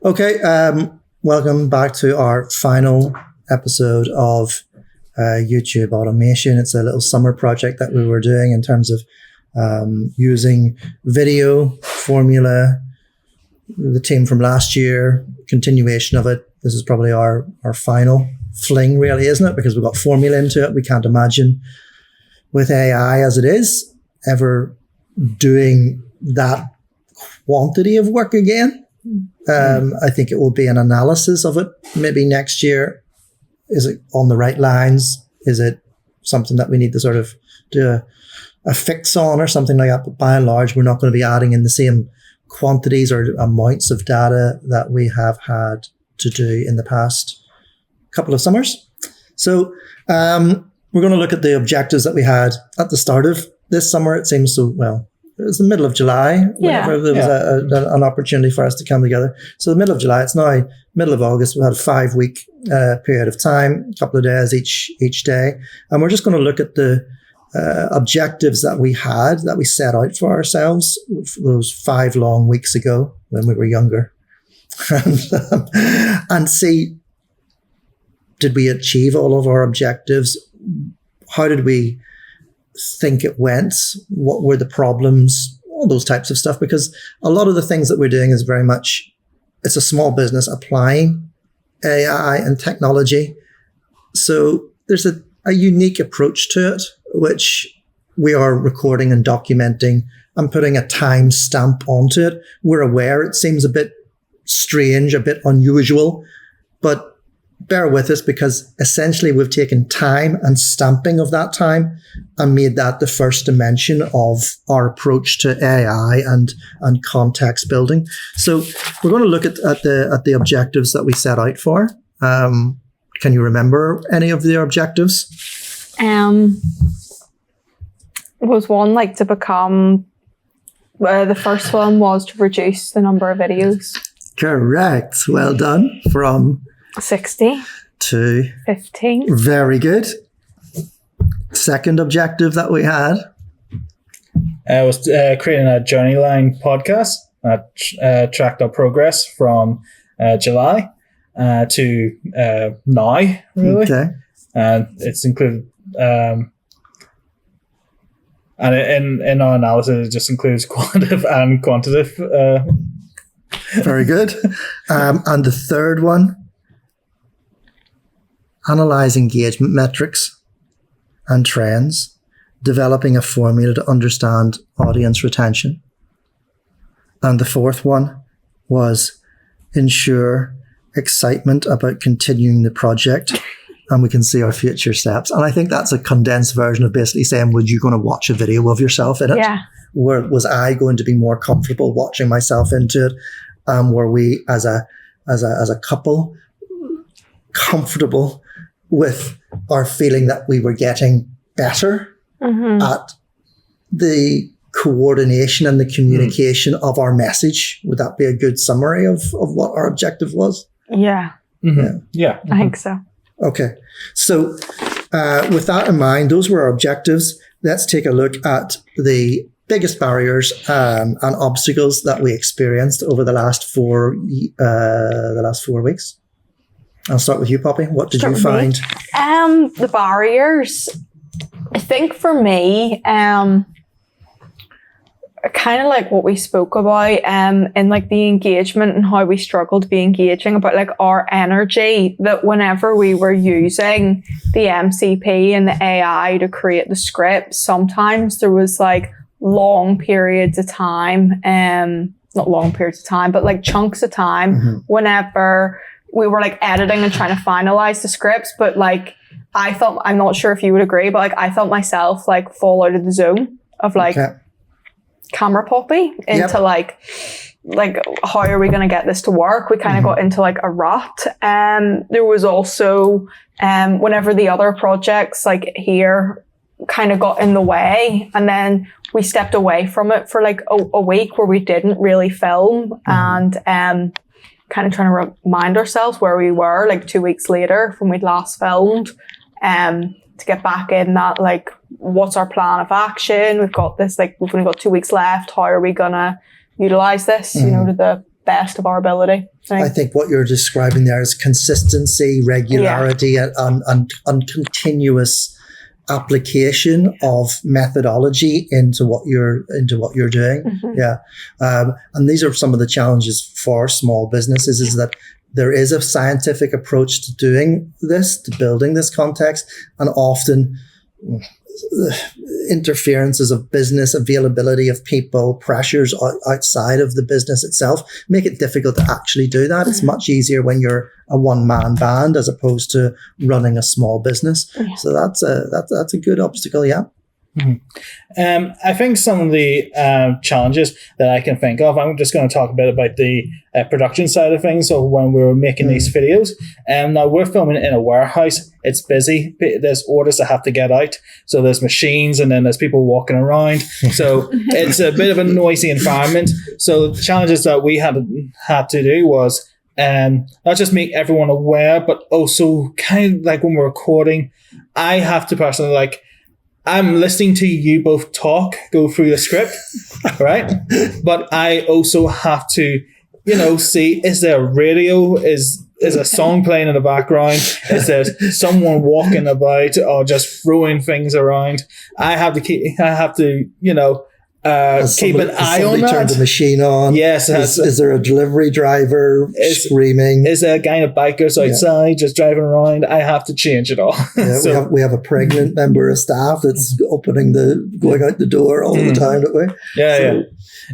Okay, welcome back to our final episode of YouTube automation. It's a little summer project that we were doing in terms of using video formula, the team from last year, continuation of it. This is probably our final fling, really, isn't it? Because we've got formula into it. We can't imagine with AI as it is ever doing that quantity of work again. I think it will be an analysis of it maybe next year. Is it on the right lines? Is it something that we need to sort of do a fix on or something like that? But by and large, we're not going to be adding in the same quantities or amounts of data that we have had to do in the past couple of summers. So we're going to look at the objectives that we had at the start of this summer. It seems so, well, it was the middle of July, whenever there was an opportunity for us to come together. So the middle of July, it's now middle of August. We had a 5-week period of time, a couple of days each day. And we're just going to look at the objectives that we had, that we set out for ourselves those 5 long weeks ago when we were younger. And see, did we achieve all of our objectives? How did we think it went? What were the problems? All those types of stuff, because a lot of the things that we're doing is very much, it's a small business applying AI and technology. So there's a unique approach to it, which we are recording and documenting and putting a time stamp onto it. We're aware it seems a bit strange, a bit unusual, but bear with us, because essentially we've taken time and stamping of that time and made that the first dimension of our approach to AI and context building. So we're going to look at the objectives that we set out for. Can you remember any of the objectives? Was one like to become, the first one was to reduce the number of videos. Correct. Well done. From 60 to 15. Very good. Second objective that we had was creating a journey line podcast that tracked our progress from July to now, really. Okay. And it's included, and in our analysis, it just includes quantitative and quantitative. Very good. And the third one, analyze engagement metrics and trends, developing a formula to understand audience retention. And the fourth one was ensure excitement about continuing the project, and we can see our future steps. And I think that's a condensed version of basically saying, would you going to watch a video of yourself in it? Yeah. Or was I going to be more comfortable watching myself into it? Were we as a couple comfortable with our feeling that we were getting better at the coordination and the communication of our message? Would that be a good summary of what our objective was? Yeah. Yeah. I think so. Okay. So with that in mind, those were our objectives. Let's take a look at the biggest barriers and obstacles that we experienced over the last 4 weeks. I'll start with you, Poppy. What did you find? The barriers. I think for me, kind of like what we spoke about, in like the engagement and how we struggled to be engaging, about like our energy, that whenever we were using the MCP and the AI to create the scripts, sometimes there was like long periods of time, not long periods of time, but like chunks of time whenever we were like editing and trying to finalize the scripts. But like, I felt, I'm not sure if you would agree, but like I felt myself like fall out of the zone of like camera poppy into like how are we going to get this to work? We kind of got into like a rut. There was also whenever the other projects like here kind of got in the way, and then we stepped away from it for like a week where we didn't really film, and kind of trying to remind ourselves where we were like 2 weeks later from we'd last filmed, to get back in that, like, what's our plan of action? We've got this, like, we've only got 2 weeks left. How are we gonna utilize this, you know, to the best of our ability. I think what you're describing there is consistency, regularity, and continuous application of methodology into what you're doing. Yeah. And these are some of the challenges for small businesses, is that there is a scientific approach to doing this, to building this context, and often interferences of business, availability of people, pressures outside of the business itself make it difficult to actually do that. It's much easier when you're a one-man band as opposed to running a small business. So that's a good obstacle, yeah. I think some of the challenges that I can think of, I'm just going to talk a bit about the production side of things. So when we were making these videos, now we're filming in a warehouse. It's busy. There's orders that have to get out. So there's machines, and then there's people walking around. So it's a bit of a noisy environment. So the challenges that we had to do was not just make everyone aware, but also kind of like when we're recording, I have to personally I'm listening to you both go through the script, right? But I also have to, see, is there a radio? Is a song playing in the background? Is there someone walking about or just throwing things around? I have to keep an eye on that. Turn the machine on. Yes. Is there a delivery driver screaming? Is there a guy in bikers outside just driving around? I have to change it all. Yeah, we have a pregnant member of staff that's going out the door all the time, don't we? Yeah.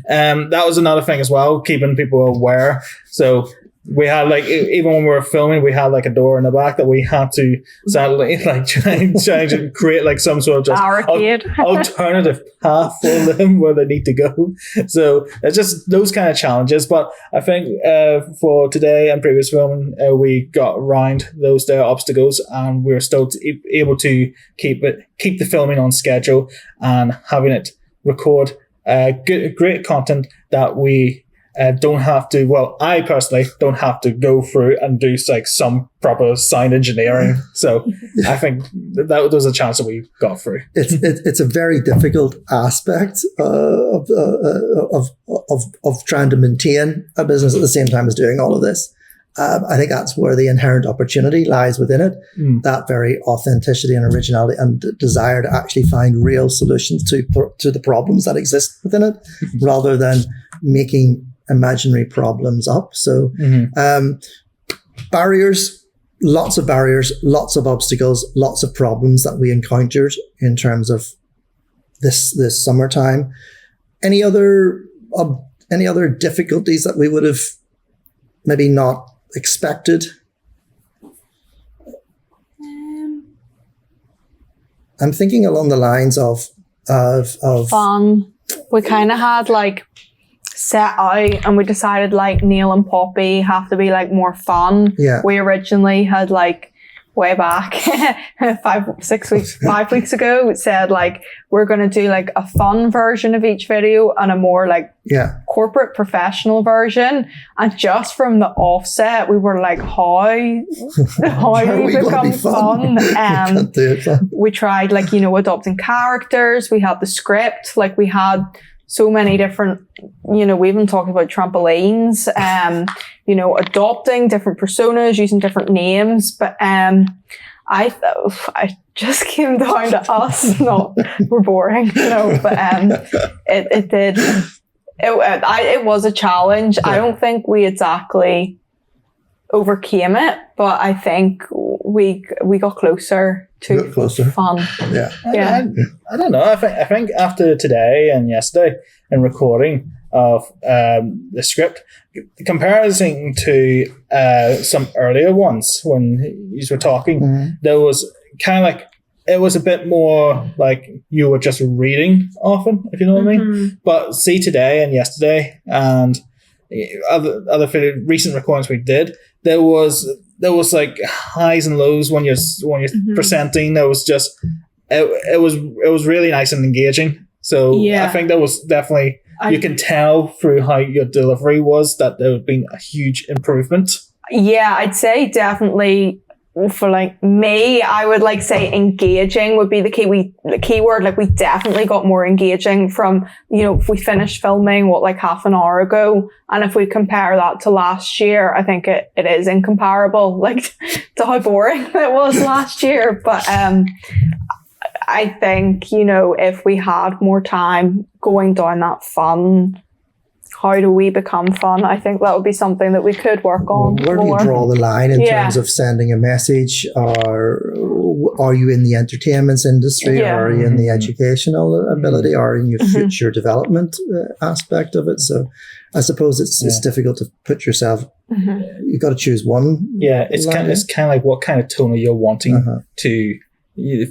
That was another thing as well, keeping people aware. So we had even when we were filming, we had a door in the back that we had to sadly trying to create some sort of just alternative path for them where they need to go. So it's just those kind of challenges. But I think for today and previous filming, we got around those there obstacles, and we're still able to keep the filming on schedule and having it record great content that we don't have to. Well, I personally don't have to go through and do some proper sound engineering. So I think that was a chance that we got through. It's a very difficult aspect of trying to maintain a business at the same time as doing all of this. I think that's where the inherent opportunity lies within it. That very authenticity and originality and desire to actually find real solutions to the problems that exist within it, rather than making imaginary problems up. So barriers, lots of obstacles, lots of problems that we encountered in terms of this summertime. Any other difficulties that we would have maybe not expected? I'm thinking along the lines of fun. We kind of had set out, and we decided Neil and Poppy have to be more fun. Yeah. We originally had way back 5 weeks ago said we're going to do a fun version of each video and a more corporate professional version. And just from the offset, we were how do we become fun? We tried adopting characters. We had the script. We had so many different, we even talked about trampolines, adopting different personas, using different names. But I just came down to us. No, we're boring, but it was a challenge. Yeah. I don't think we exactly overcame it, but I think we got closer to fun. Yeah. I don't know. I think after today and yesterday and recording of the script, comparing to some earlier ones when you were talking, there was kind of it was a bit more you were just reading often, if you know what I mean. But see, today and yesterday and other recent recordings we did, there was highs and lows when you're presenting. There was just it was really nice and engaging. So I think that was definitely you can tell through how your delivery was that there had been a huge improvement. Yeah, I'd say definitely for like me, I would like say engaging would be the keyword. Like we definitely got more engaging from, you know, if we finished filming like half an hour ago, and if we compare that to last year, I think it is incomparable, like to how boring it was last year. But I think, you know, if we had more time going down that fun, how do we become fun? I think that would be something that we could work on. Where do you draw the line in terms of sending a message? Or are you in the entertainment industry? Or are you in the educational ability? Or in your future development aspect of it? So I suppose it's difficult to put yourself. You've got to choose one. Yeah, it's kind of like what kind of tone are you wanting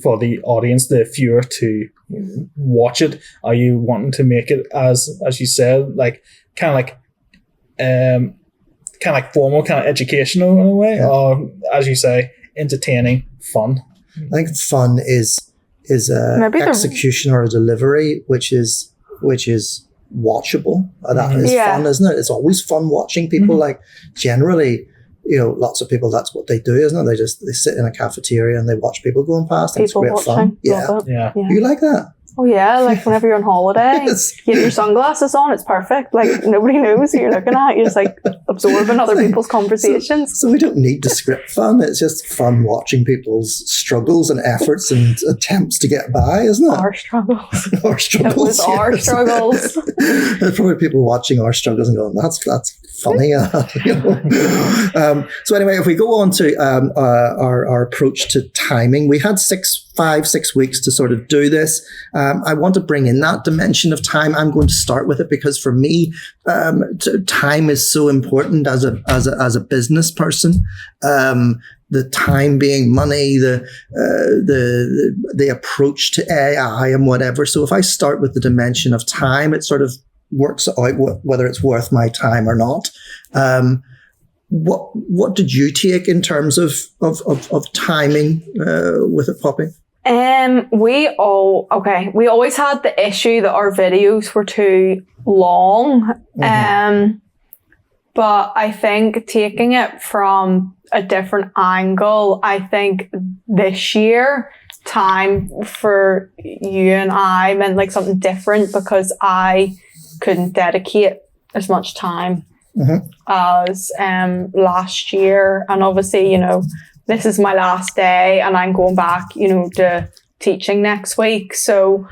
for the audience, the viewer, to watch it. Are you wanting to make it as you said, like kind of like formal, kind of educational in a way, or as you say, entertaining, fun? I think fun is a execution or a delivery which is watchable. That is fun, isn't it? It's always fun watching people. Like generally, you know, lots of people, that's what they do, isn't it? They sit in a cafeteria and they watch people going past, and it's great fun. Yeah. You like that? Oh yeah, like whenever you're on holiday, you have your sunglasses on, it's perfect. Like nobody knows who you're looking at. You're just like absorbing other people's conversations. So we don't need to script fun. It's just fun watching people's struggles and efforts and attempts to get by, isn't it? Our struggles. Our struggles. It was our struggles. There's probably people watching our struggles and going, that's funny. You know? So anyway, if we go on to our approach to timing, we had 5-6 weeks to sort of do this. I want to bring in that dimension of time. I'm going to start with it because for me, time is so important as a business person. The time being money, the approach to AI and whatever. So if I start with the dimension of time, it sort of works out whether it's worth my time or not. What did you take in terms of timing with it, Poppy? We always had the issue that our videos were too long. But I think taking it from a different angle, I think this year time for you and I meant like something different because I couldn't dedicate as much time as last year. And obviously, you know, this is my last day and I'm going back, you know, to teaching next week. So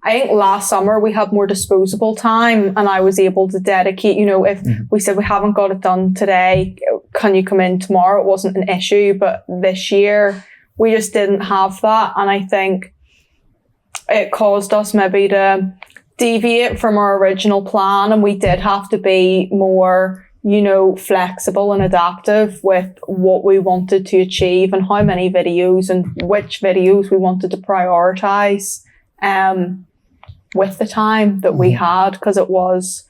I think last summer we had more disposable time and I was able to dedicate, you know, if we said we haven't got it done today, can you come in tomorrow? It wasn't an issue. But this year we just didn't have that. And I think it caused us maybe to deviate from our original plan. And we did have to be more, you know, flexible and adaptive with what we wanted to achieve and how many videos and which videos we wanted to prioritize with the time that we had, because it was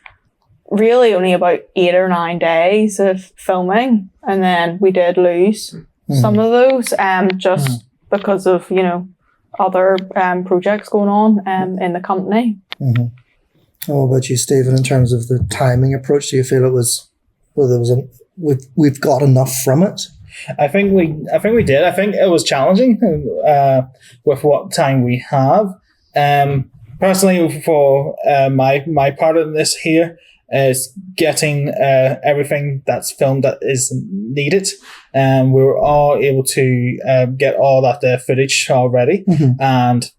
really only about 8 or 9 days of filming, and then we did lose some of those just because of, you know, other projects going on in the company. How about you, Stephen, in terms of the timing approach? Do you feel we've got enough from it? I think we did. I think it was challenging with what time we have. Personally, for my part of this here is getting everything that's filmed that is needed. We were all able to get all that footage already, and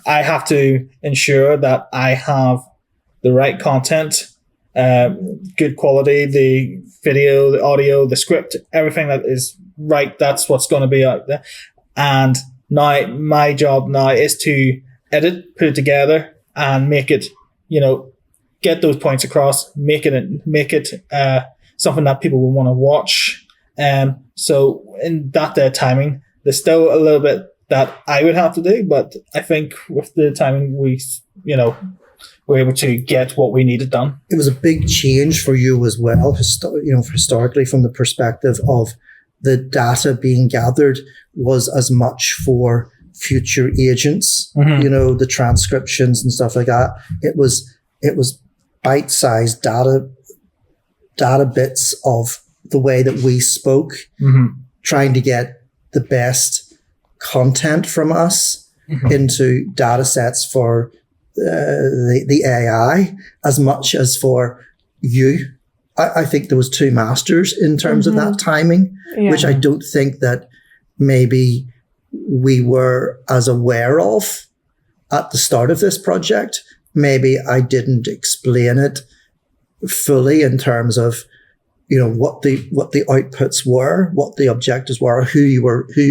I have to ensure that I have the right content, good quality, the video, the audio, the script, everything that is right. That's what's going to be out there. And now my job now is to edit, put it together, and make it, you know, get those points across, make it something that people will want to watch. So in that timing, there's still a little bit that I would have to do, but I think with the timing, we're able to get what we needed done. It was a big change for you as well, historically, from the perspective of the data being gathered was as much for future agents, you know, the transcriptions and stuff like that. It was bite-sized data bits of the way that we spoke, trying to get the best content from us into data sets for the AI as much as for you. I think there was two masters in terms of that timing, which I don't think that maybe we were as aware of at the start of this project. Maybe I didn't explain it fully in terms of, what the outputs were, what the objectives were, who you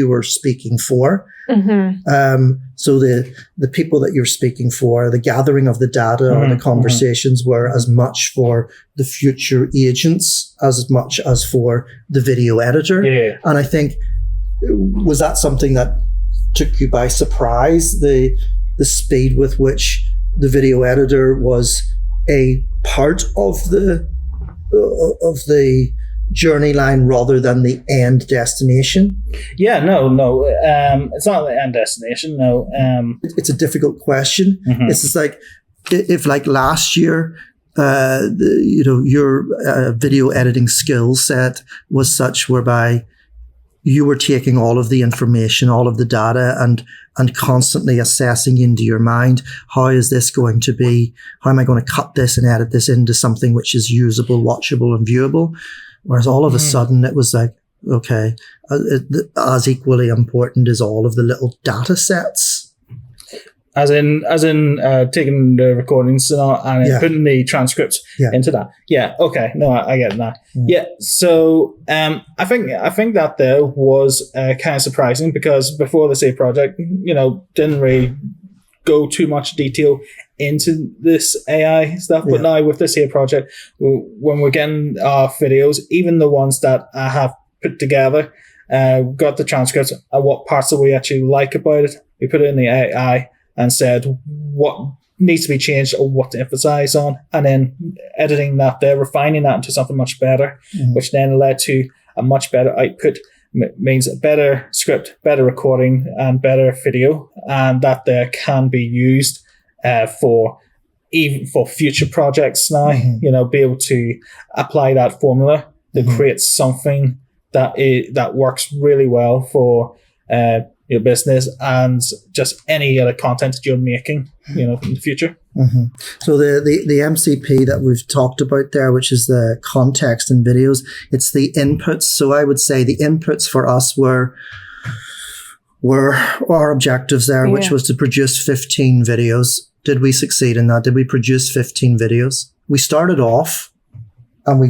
were speaking for. So the people that you're speaking for, the gathering of the data or the conversations were as much for the future agents as much as for the video editor. Yeah. And I think, was that something that took you by surprise, the speed with which the video editor was a part of the journey line rather than the end destination? Yeah, no. It's not the end destination. No. It's a difficult question. It's just like, if like last year, your video editing skill set was such whereby you were taking all of the information, all of the data, and constantly assessing into your mind, how is this going to be? How am I going to cut this and edit this into something which is usable, watchable, and viewable? Whereas all of a sudden it was like, okay, as equally important as all of the little data sets. As in taking the recordings and putting the transcripts into that. Yeah. Okay. No, I get that. Yeah. So I think that there was kind of surprising, because before the SAFE project, didn't really go too much detail into this AI stuff. But now with this here project, when we're getting our videos, even the ones that I have put together, got the transcripts and what parts that we actually like about it, we put it in the AI and said what needs to be changed or what to emphasize on, and then editing that there, refining that into something much better, which then led to a much better output, means a better script, better recording, and better video, and that there can be used for future projects now. Be able to apply that formula to create something that works really well for your business and just any other content that you're making, in the future. So the MCP that we've talked about there, which is the context in videos, it's the inputs. So I would say the inputs for us were our objectives there, which was to produce 15 videos. Did we succeed in that? Did we produce 15 videos? We started off and we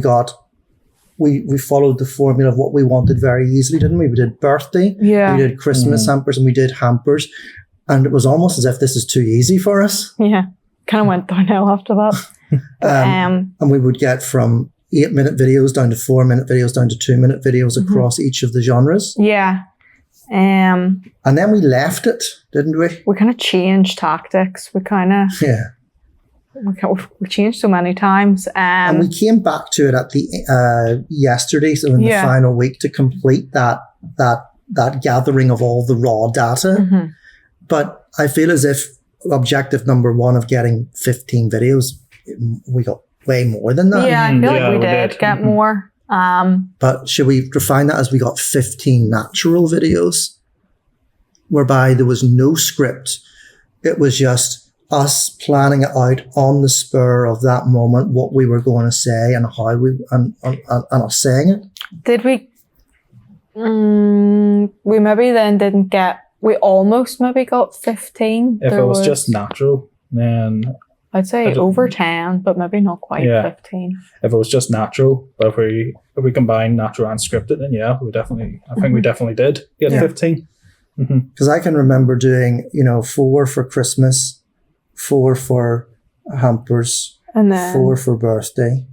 followed the formula of what we wanted very easily, didn't we? We did birthday, we did Christmas hampers, and we did hampers. And it was almost as if this is too easy for us. Yeah, kind of went downhill after that. And we would get from 8-minute videos down to 4-minute videos down to 2-minute videos across each of the genres. Yeah. And then we left it, didn't we? We kind of changed tactics. We kind of... Yeah. We changed so many times. And we came back to it at the yesterday, so in the final week, to complete that gathering of all the raw data. But I feel as if objective number one of getting 15 videos, we got way more than that. Yeah, I feel like we did get more. But should we define that as we got 15 natural videos, whereby there was no script? It was just us planning it out on the spur of that moment, what we were going to say and how and us saying it. Did we? We maybe then didn't get. We almost maybe got 15. If it was just natural, then I'd say over 10, but maybe not quite 15. If it was just natural, but if we combine natural and scripted, then we definitely. I think we definitely did get 15. Because I can remember doing 4 for Christmas, 4 for hampers, and then 4 for birthday,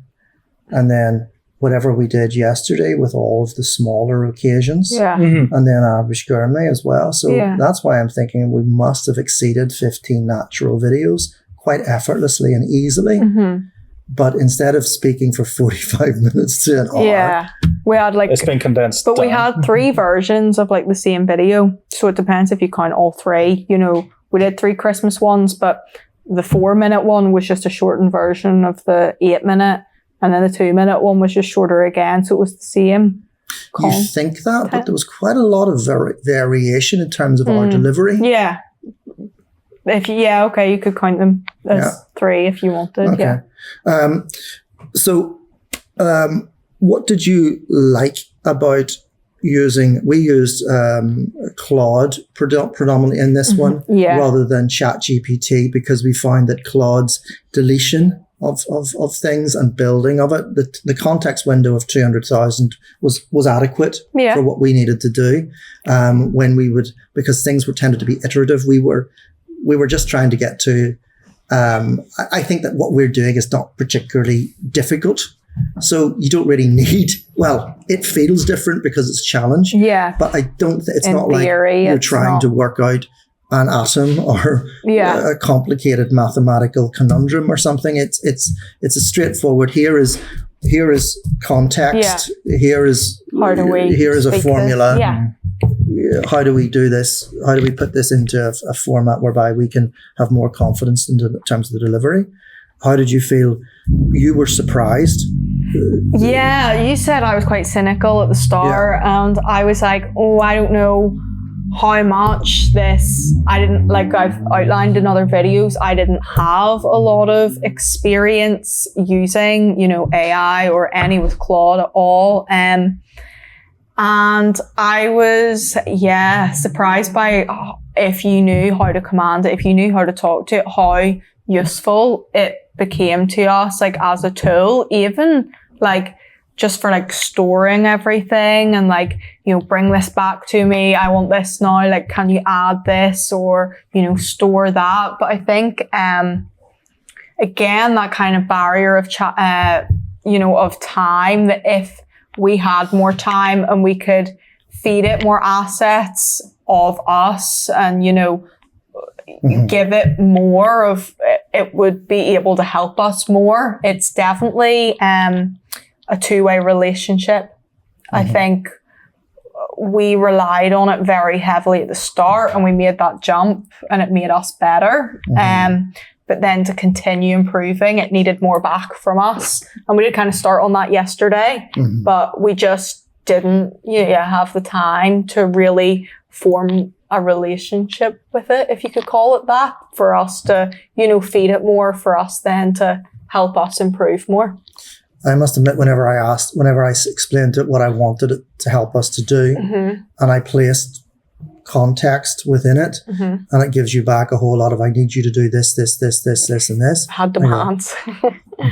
and then whatever we did yesterday with all of the smaller occasions, and then average gourmet as well. So that's why I'm thinking we must have exceeded 15 natural videos quite effortlessly and easily. But instead of speaking for 45 minutes to an hour, we had it's been condensed. But we had 3 versions of the same video, so it depends if you count all 3. We did 3 Christmas ones, but the 4-minute one was just a shortened version of the 8-minute, and then the 2-minute one was just shorter again, so it was the same. You think that, but there was quite a lot of variation in terms of our delivery. Yeah. Okay, you could count them as 3 if you wanted. Okay. Yeah. What did you like about using? We used Claude predominantly in this one, rather than ChatGPT, because we found that Claude's deletion of things and building of it, the context window of 200,000 was adequate for what we needed to do. Because things were tended to be iterative, we were just trying to get to. I think that what we're doing is not particularly difficult. So you don't really need, it feels different because it's challenge. Yeah. But I don't, it's not like you're trying to work out an atom or a complicated mathematical conundrum or something. It's a straightforward, here is context. Here is a formula. How do we do this? How do we put this into a format whereby we can have more confidence in terms of the delivery? How did you feel? You were surprised? Yeah, you said I was quite cynical at the start, and I was like, I don't know how much this. I didn't, like I've outlined in other videos, I didn't have a lot of experience using, AI or any with Claude at all. And I was, surprised by if you knew how to command it, if you knew how to talk to it, how useful it became to us, like as a tool, even like just for like storing everything and like, bring this back to me. I want this now. Like, can you add this or, store that? But I think, again, that kind of barrier of, of time, that if we had more time and we could feed it more assets of us and, give it more of, it would be able to help us more. It's definitely a two-way relationship. I think we relied on it very heavily at the start and we made that jump and it made us better. But then to continue improving, it needed more back from us. And we did kind of start on that yesterday, but we just didn't have the time to really form a relationship with it, if you could call it that, for us to, feed it more, for us then to help us improve more. I must admit, whenever I explained to it what I wanted it to help us to do, and I placed context within it, and it gives you back a whole lot of, I need you to do this, and this. Had demands. I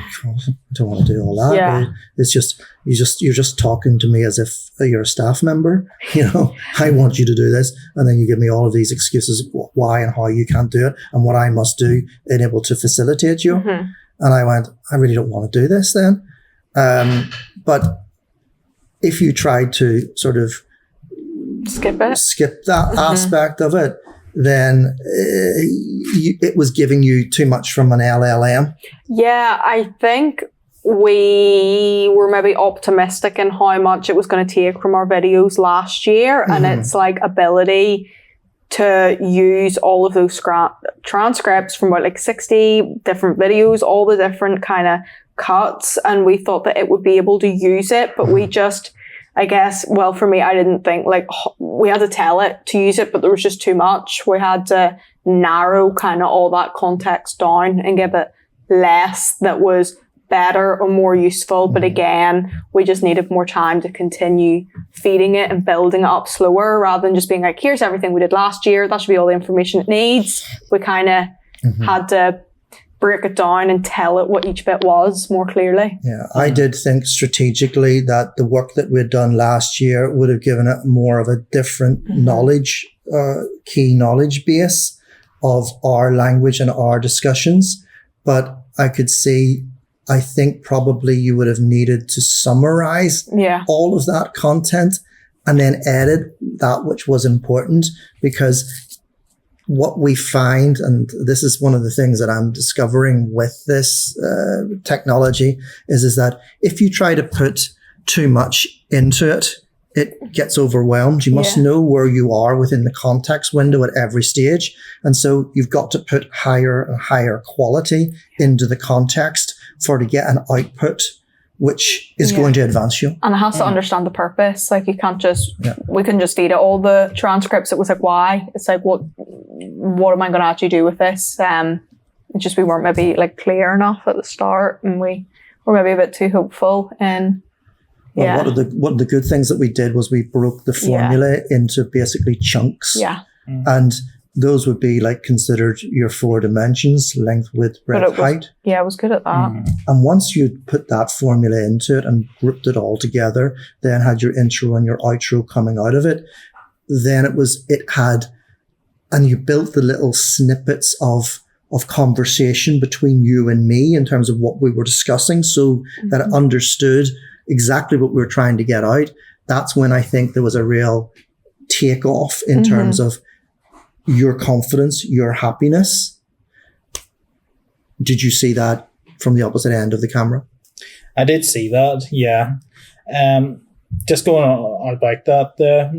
don't want to do all that. Yeah. It's just, you're just talking to me as if you're a staff member. I want you to do this. And then you give me all of these excuses why and how you can't do it and what I must do in able to facilitate you. And I went, I really don't want to do this then. But if you tried to sort of skip that aspect of it, then it was giving you too much from an LLM. Yeah, I think we were maybe optimistic in how much it was going to take from our videos last year, and its like ability to use all of those transcripts from about like 60 different videos, all the different kind of cuts, and we thought that it would be able to use it, but we just, I guess, well, for me, I didn't think like we had to tell it to use it, but there was just too much. We had to narrow kind of all that context down and give it less that was better or more useful. But again, we just needed more time to continue feeding it and building it up slower rather than just being like, here's everything we did last year. That should be all the information it needs. We kind of had to break it down and tell it what each bit was more clearly. Yeah, I did think strategically that the work that we'd done last year would have given it more of a different knowledge, key knowledge base of our language and our discussions. But I could see, I think probably you would have needed to summarize all of that content and then edit that which was important, because what we find, and this is one of the things that I'm discovering with this technology, is that if you try to put too much into it, it gets overwhelmed. You must know where you are within the context window at every stage. And so you've got to put higher and higher quality into the context to get an output which is going to advance you. And it has to understand the purpose. Like you can't just, Yeah. we couldn't just feed it all the transcripts. It was like, why? It's like, what am I going to actually do with this? It's just we weren't maybe like clear enough at the start, and we were maybe a bit too hopeful. And Well, one of the good things that we did was we broke the formula into basically chunks. Yeah. And those would be like considered your 4 dimensions: length, width, breadth, height. Yeah, I was good at that. And once you put that formula into it and grouped it all together, then had your intro and your outro coming out of it, then and you built the little snippets of conversation between you and me in terms of what we were discussing, so that it understood exactly what we were trying to get out. That's when I think there was a real takeoff in terms of your confidence, your happiness. Did you see that from the opposite end of the camera? I did see that, yeah. Just going on about that there,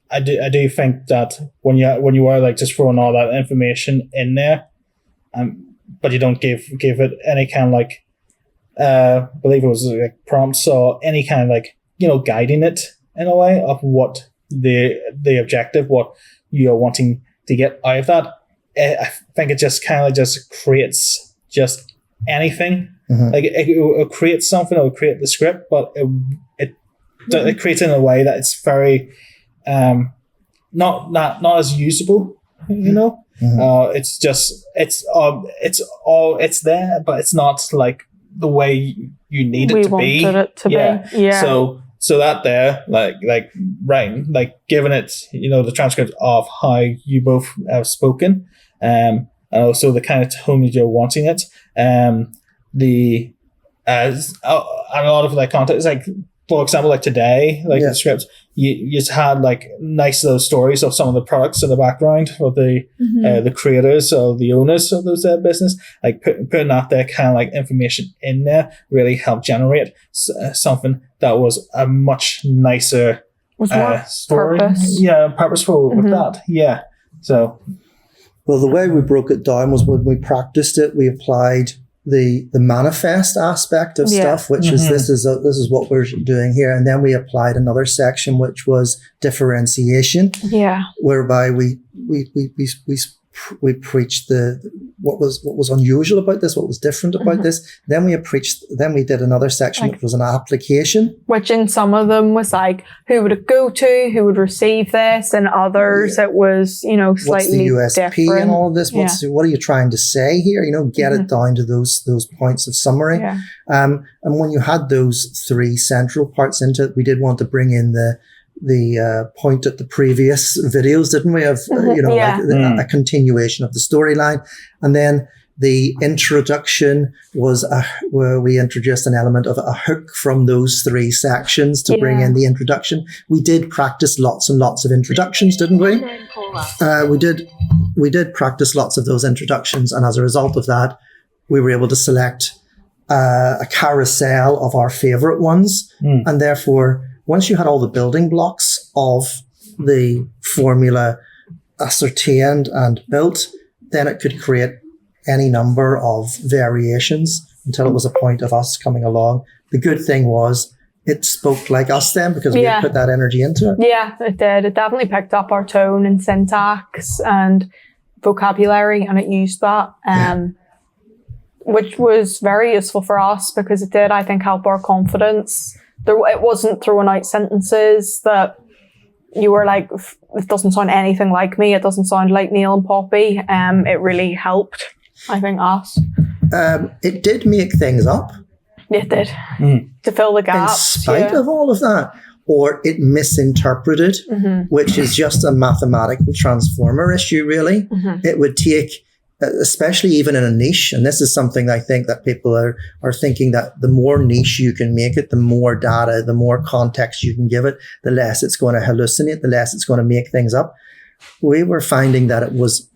I do think that when you are like just throwing all that information in there, but you don't give it any kind of like, I believe it was like prompts or any kind of like, guiding it in a way of what the objective, what you're wanting to get out of that. I think it just kind of just creates just anything. Like it'll create something, it'll create the script, but it creates it in a way that it's very not as usable, it's just it's there, but it's not like the way you need it to be. Wanted it to be. Yeah. So that there, like Ryan, like giving it, the transcript of how you both have spoken, and also the kind of tone that you're wanting it, and a lot of like content is like, for example, like today, like the script, you just had like nice little stories of some of the products in the background of the creators or the owners of those business. Like putting that there kind of like information in there really helped generate something that was a much nicer story. Purposeful with that. Yeah. So, well, the way we broke it down was when we practiced it, we applied the manifest aspect of stuff, which is this is what we're doing here, and then we applied another section which was differentiation, whereby we preached what was unusual about this, what was different about this. Then we did another section which was an application, which in some of them was like, who would it go to, who would receive this, and others it was slightly what's the USP different. And all of this, what are you trying to say here, get it down to those points of summary. And when you had those 3 central parts into it, we did want to bring in the point at the previous videos, didn't we? Of a continuation of the storyline, and then the introduction was where we introduced an element of a hook from those 3 sections to bring in the introduction. We did practice lots and lots of introductions, didn't we? We did practice lots of those introductions, and as a result of that, we were able to select a carousel of our favorite ones, and therefore, once you had all the building blocks of the formula ascertained and built, then it could create any number of variations until it was a point of us coming along. The good thing was it spoke like us then, because we had put that energy into it. Yeah, it did. It definitely picked up our tone and syntax and vocabulary, and it used that, which was very useful for us because it did, I think, help our confidence. It wasn't throwing out sentences that you were like, it doesn't sound anything like me. It doesn't sound like Neil and Poppy. It really helped, I think, us. It did make things up. It did. To fill the gaps. In spite of all of that. Or it misinterpreted, which is just a mathematical transformer issue, really. It would take, especially even in a niche, and this is something I think that people are thinking, that the more niche you can make it, the more data, the more context you can give it, the less it's going to hallucinate, the less it's going to make things up. We were finding that it was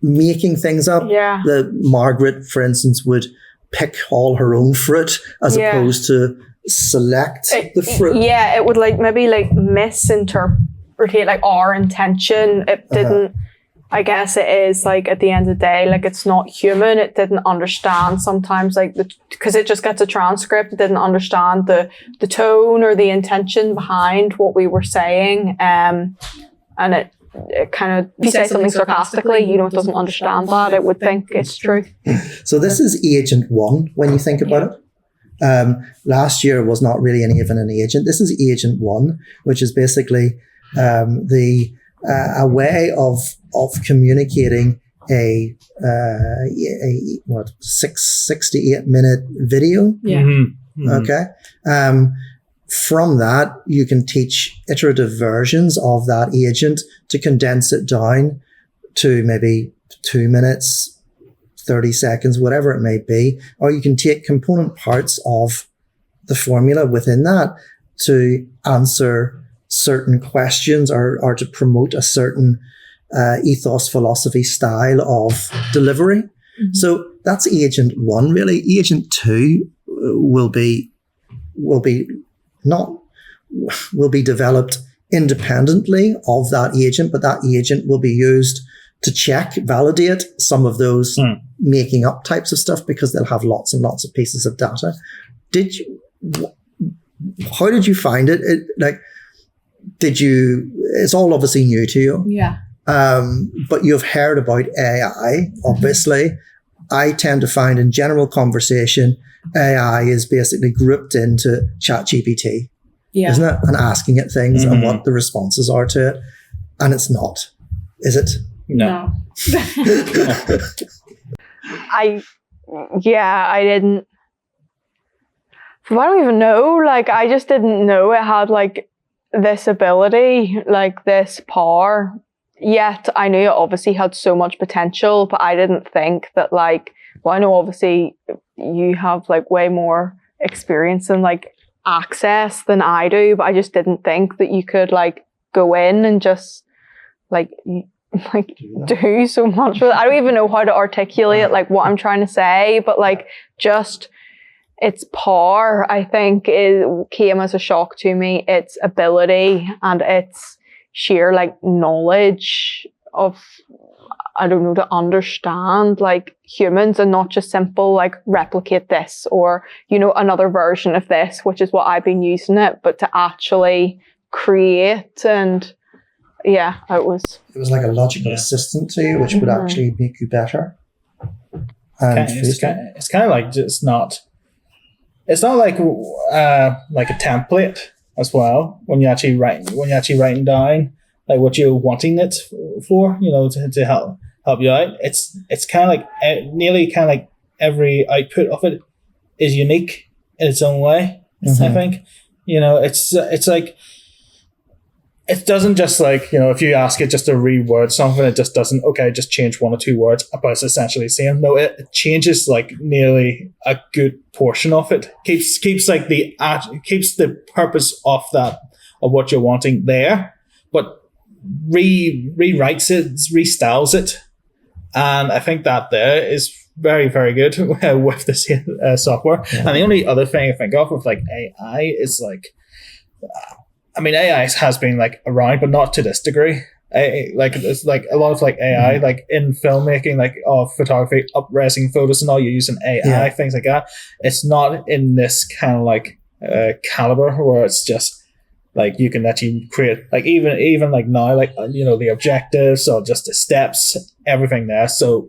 making things up. The Margaret, for instance, would pick all her own fruit as opposed to select the fruit. Yeah, it would maybe misinterpret like our intention. It didn't. I guess it is like at the end of the day, like it's not human. It didn't understand sometimes, like because it just gets a transcript. It didn't understand the tone or the intention behind what we were saying. And it kind of, if you say something sarcastically, it doesn't understand that. It would think it's true. So this is Agent 1 when you think about it. Last year was not really even an agent. This is Agent 1, which is basically a way of communicating a 6 to 8 minute video. Yeah. Mm-hmm. Okay. From that, you can teach iterative versions of that agent to condense it down to maybe 2 minutes, 30 seconds, whatever it may be. Or you can take component parts of the formula within that to answer certain questions or to promote a certain ethos, philosophy, style of delivery. Mm-hmm. So that's Agent 1, really. Agent 2 will be developed independently of that agent, but that agent will be used to check, validate some of those making up types of stuff, because they'll have lots and lots of pieces of data. How did you find it? It's all obviously new to you. Yeah. But you've heard about AI, obviously. I tend to find in general conversation, AI is basically grouped into ChatGPT, isn't it? And asking it things and what the responses are to it. And it's not, is it? No. I didn't. I don't even know. Like, I just didn't know it had like this ability, like this power. Yet I knew it obviously had so much potential, but I didn't think that like, well, I know obviously you have like way more experience and like access than I do, but I just didn't think that you could like go in and just like do so much with it. I don't even know how to articulate like what I'm trying to say, but like just its power, I think, came as a shock to me. Its ability and its sheer like knowledge of, I don't know, to understand like humans and not just simple like replicate this or, another version of this, which is what I've been using it, but to actually create. And yeah, it was like a logical assistant to you, which would actually make you better. And it's kind of like just not. It's not like a template as well when you're actually writing down like what you're wanting it for, to help you out. It's kind of like nearly kind of like every output of it is unique in its own way. I think it's like. It doesn't just like, if you ask it just to reword something, it just doesn't, just change one or two words, but it's essentially the same. No, it changes like nearly a good portion of it. Keeps like keeps the purpose of what you're wanting there, but rewrites it, restyles it. And I think that there is very, very good with this software. Yeah. And the only other thing I think of with like AI is like, AI has been like around, but not to this degree. It's like a lot of like AI, like in filmmaking, like photography, up-resing photos and all, you're using AI, things like that. It's not in this kind of like caliber where it's just like you can actually create like even like now, like the objectives or just the steps, everything there. So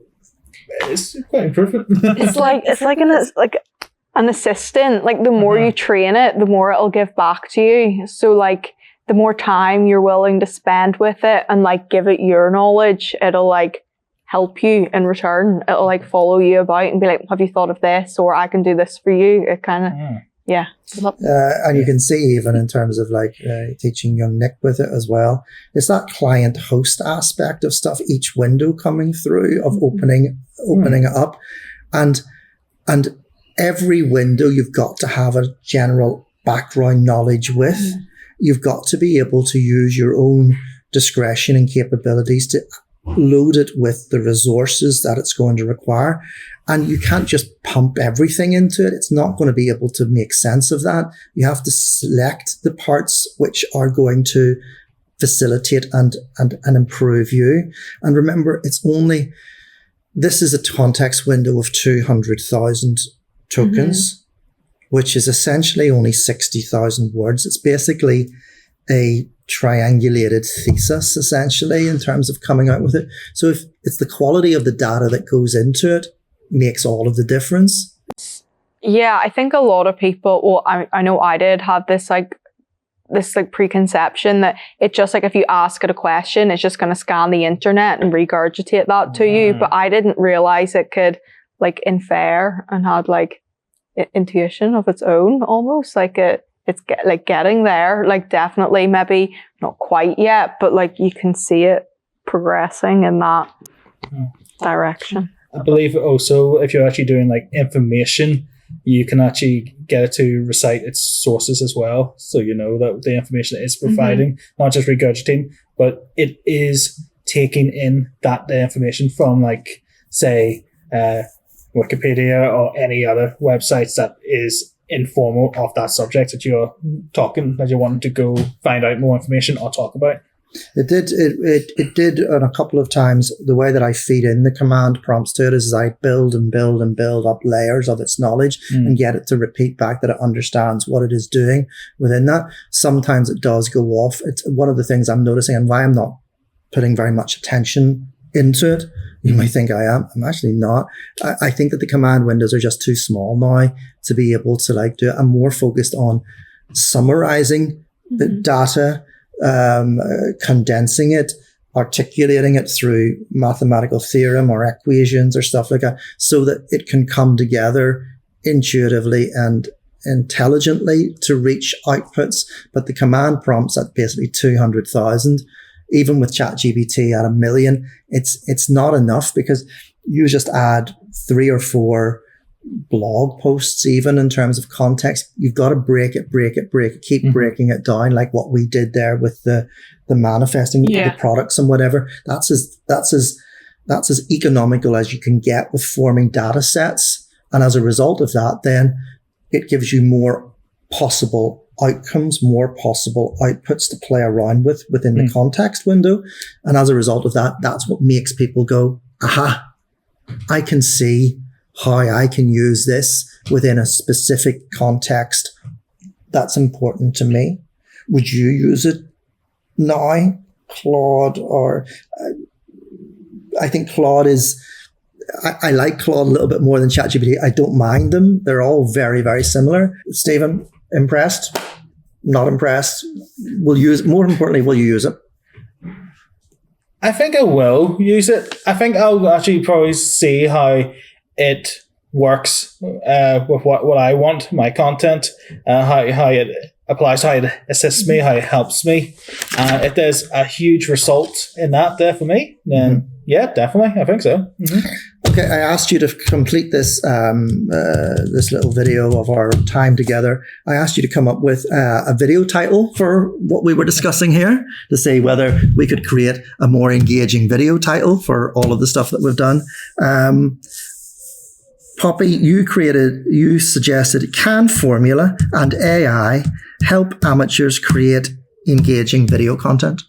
it's quite improvement. It's like an assistant. Like the more you train it, the more it'll give back to you. So like the more time you're willing to spend with it and like give it your knowledge, it'll like help you in return. It'll like follow you about and be like, have you thought of this? Or I can do this for you. It kind of, and you can see even in terms of like teaching young Nick with it as well, it's that client host aspect of stuff, each window coming through of opening it up. And every window you've got to have a general background knowledge with. You've got to be able to use your own discretion and capabilities to load it with the resources that it's going to require. And you can't just pump everything into it. It's not going to be able to make sense of that. You have to select the parts which are going to facilitate and improve you. And remember, this is a context window of 200,000 tokens, which is essentially only 60,000 words. It's basically a triangulated thesis, essentially, in terms of coming out with it. So if it's the quality of the data that goes into it makes all of the difference. Yeah, I think a lot of people, well, I know I did have this preconception that it just like, if you ask it a question, it's just going to scan the internet and regurgitate that to you. But I didn't realize it could like infer and had like intuition of its own, almost like it's getting there, like definitely, maybe not quite yet, but like you can see it progressing in that direction. I believe also if you're actually doing like information, you can actually get it to recite its sources as well. So you know that the information it is providing, not just regurgitating, but it is taking in the information from like, say, Wikipedia or any other websites that is informal of that subject that you're wanting to go find out more information or talk about. It did on a couple of times. The way that I feed in the command prompts to it is I build and build and build up layers of its knowledge and get it to repeat back that it understands what it is doing within that. Sometimes it does go off. It's one of the things I'm noticing, and why I'm not putting very much attention into it. You might think I am. I'm actually not. I think that the command windows are just too small now to be able to like do it. I'm more focused on summarizing the data, condensing it, articulating it through mathematical theorem or equations or stuff like that, so that it can come together intuitively and intelligently to reach outputs. But the command prompts at basically 200,000, even with ChatGPT at 1 million, it's not enough, because you just add 3 or 4 blog posts, even in terms of context. You've got to break it, keep breaking it down, like what we did there with the manifesting the products and whatever. That's as economical as you can get with forming data sets. And as a result of that, then it gives you more possible outcomes, more possible outputs to play around with within the context window. And as a result of that, that's what makes people go, aha, I can see how I can use this within a specific context that's important to me. Would you use it now, Claude? Or I think Claude is, I like Claude a little bit more than ChatGPT. I don't mind them. They're all very, very similar. Stephen, impressed? Not impressed? More importantly, will you use it? I think I will use it. I think I'll actually probably see how it works with what I want, my content, how it applies, how it assists me, how it helps me. If there's a huge result in that there for me, then yeah, definitely, I think so. Okay, I asked you to complete this this little video of our time together. I asked you to come up with a video title for what we were discussing here, to say whether we could create a more engaging video title for all of the stuff that we've done. Poppy, you suggested, can formula and AI help amateurs create engaging video content?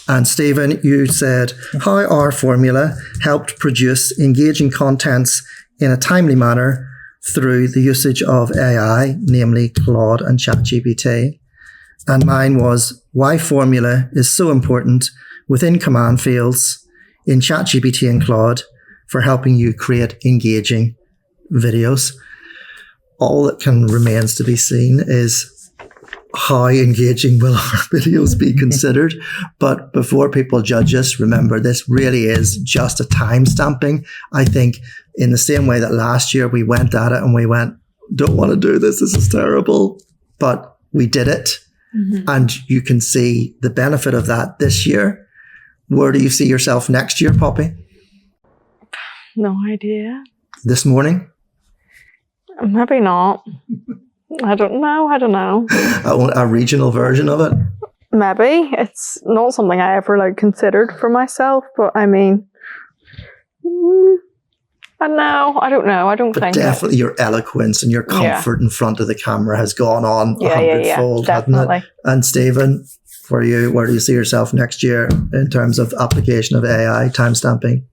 And Stephen, you said, how our formula helped produce engaging contents in a timely manner through the usage of AI, namely Claude and ChatGPT. And mine was, why formula is so important within command fields in ChatGPT and Claude for helping you create engaging videos. All that remains to be seen is how engaging will our videos be considered. But before people judge us, remember, this really is just a time stamping. I think in the same way that last year we went at it and we went, don't want to do this is terrible, but we did it. And you can see the benefit of that this year. Where do you see yourself next year, Poppy? No idea. This morning? Maybe not. I don't know. A regional version of it? Maybe. It's not something I ever considered for myself, but I mean, I know. I don't know. I don't But think definitely your eloquence and your comfort in front of the camera has gone on a hundredfold, hasn't it? And Stephen, for you, where do you see yourself next year in terms of application of AI timestamping?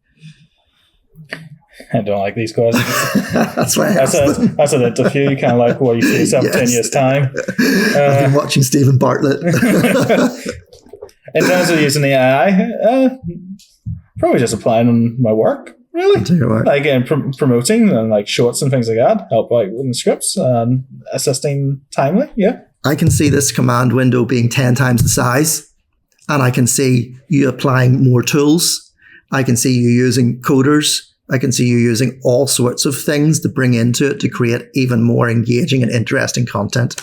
I don't like these questions. That's why that's an interview. Kind of like what you see yourself 10 years' time. I've been watching Stephen Bartlett. In terms of using the AI, probably just applying on my work, really. Like in promoting and like shorts and things like that, help out with the scripts and assisting timely. Yeah. I can see this command window being 10 times the size, and I can see you applying more tools. I can see you using coders. I can see you using all sorts of things to bring into it to create even more engaging and interesting content.